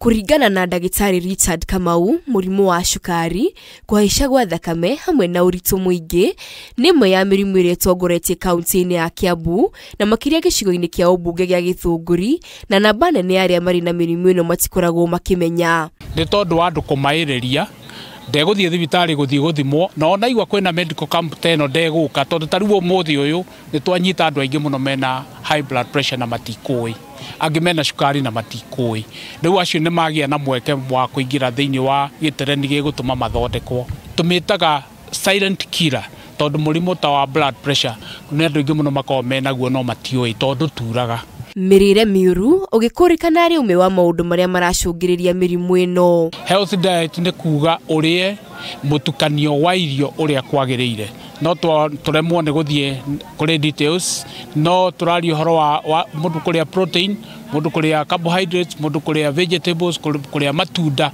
Kuringana na ndagĩtarĩ Richard Kamau, mũrimũ wa cukari, kũhaica gwa thakame hamwe na ũritũ mũingĩ nĩ ĩmwe ya mĩrimũ ĩrĩa ĩtongoretie kaunti-inĩ ya Kiambu na makĩria gĩcigo-inĩ kĩa ũmbunge gĩa Githunguri, na namba nene ya arĩa marĩ na mĩrimũ ĩno matikoragwo makĩmenya. Nĩ tondũ wa andũ kũmaĩrĩria ndegũthiĩ thibitarĩ gũthimwo na ona igwa kwĩna medical camp teno ndegũka tondũ tarĩu ũmũthĩ ũyũ nĩ twanyita andũ aingĩ mũno mena high blood pressure na matikũĩ, angĩ mena cukari na matikũĩ. Rĩu acio nĩ magĩa na mweke wa kũingĩra thĩinĩ wa gĩtereni gĩgũtũma mathondekwo. Tũmĩtaga silent killer tondũ mũrimũ ta wa blood pressure nĩ andũ aingĩ mũno makoragwo menaguo no matiũĩ tondũ turaga. Mĩrĩre mĩũru ũgĩkũrĩkana arĩ ũmwe wa maũndũ marĩa maracũngĩrĩria mĩrimũ ĩno. Health diet nĩ kuga ũrĩe mũtukanio wa irio ũrĩa kwagĩrĩire. No tũremwo nĩ gũthiĩ kũrĩ details, no tũraria ũhoro wa mũndũ kũrĩa protein, mũndũ kũrĩa carbohydrates, mũndũ kũrĩa vegetables, kũrĩa matunda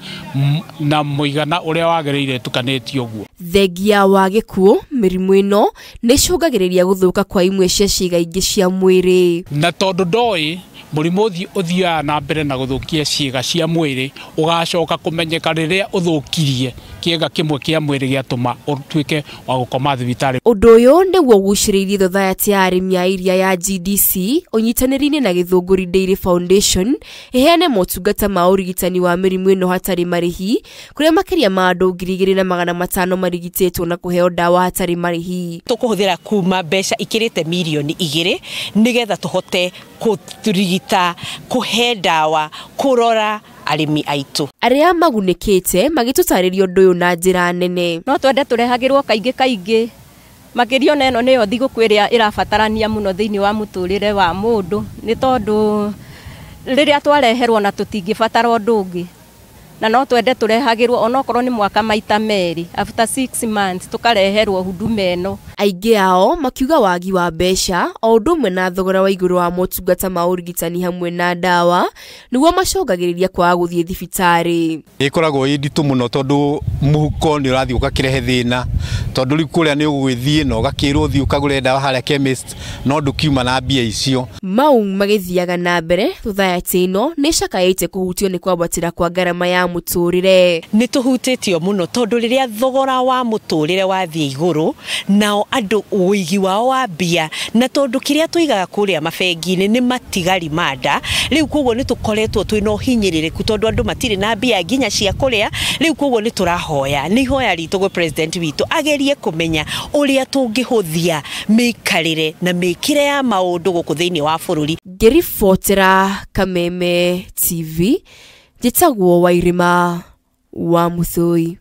na mũigana ũrĩa wagĩrĩire tukanĩtio ũguo. Thengia wa gĩkuũ, mĩrimũ ĩno nĩ ĩcũngagĩrĩria gũthũka kwa imwe cia ciĩga ingĩ cia mwĩrĩ. Na tondũ ndoĩ mũrimũ ũthiaga na mbere na gũthũkia ciĩga cia mwĩrĩ, ũgacoka kũmenyeka rĩrĩa ũthũkirie kĩĩga kĩmwe kĩa mwĩrĩ gĩatũma ũtuĩke wa gũkoma thibitarĩ. Ũndũ ũyũ nĩguo ũgucĩrĩirie society ya arĩmi a iria ya GDC ũnyitanĩri-inĩ na Githunguri Dairy Foundation ĩheane motungata ma ũrigitani wa mĩrimũ ĩno hatarĩ marĩhi, kũrĩa makĩria ma andũ 2,500 marigitĩtwo na kũheo ndawa hatarĩ marĩhi. Tũkũhũthĩra kuuma mbeca ikĩrĩte mirioni 2 nĩgetha tũhote kũrigita, kũhe ndawa, kũrora arĩmi aitũ. Arĩa magunĩkĩte magĩtũtarĩria ũndũ ũyũ na njĩra nene. No twende tũrehagĩrwo kaingĩ makĩria na ĩno nĩyo thigũkũ ĩrĩa ĩrabatarania mũno thĩinĩ wa mũtũrĩre wa mũndũ, nĩ tondũ rĩrĩa twareherwo na tũtingĩbatara ũndũ ũngĩ, na no twende tũrehagĩrwo onokorwo nĩ mwaka maita merĩ, after 6 months tukareherwo huduma ĩno. Aingĩ ao makiuga wagi wa mbeca o ũndũ ũmwe na thogora wa igũrũ wa motungata ma ũrigitani hamwe na ndawa nĩguo macongagĩrĩria kwaga gũthiĩ thibitarĩ. Ĩkoragwo ĩ nditũ mũno tondũ mũhuko nĩ ũrathiĩ ũgakĩrehe thĩna, tondũ rĩu kũrĩa nĩ ũgũgĩthiĩ na ũgakĩrwo ũthiĩ ũkagũre ndawa harĩa chemist no ndũkiuma na mbia icio. Mau magĩthiaga na mbere, society ĩno nĩ ĩcakaĩte kũhutio nĩ kwambatĩra kwa ngarama ya mũtũrĩre. Nĩ tũhutĩtio mũno tondũ rĩrĩa thogora wa mũtũrĩre wathiĩ igũrũ nao andũ ũigi wao wa mbia, na tondũ kĩrĩa tũigaga kũrĩa mabengi-inĩ nĩ matigari manda, rĩu koguo nĩ tũkoretwo twĩna ũhinyĩrĩrĩku tondũ andũ matirĩ na mbia nginya cia kũrĩa. Rĩu koguo nĩ tũrahoya, nĩ ihoya ritũ gwĩ president witũ agerie kũmenya ũrĩa tũngĩhũthia mĩikarĩre na mĩkĩre ya maũndũ gũkũ thĩinĩ wa bũrũri. Ngĩribotera Kameme TV, njĩtagwo Wairima wa Muthoi.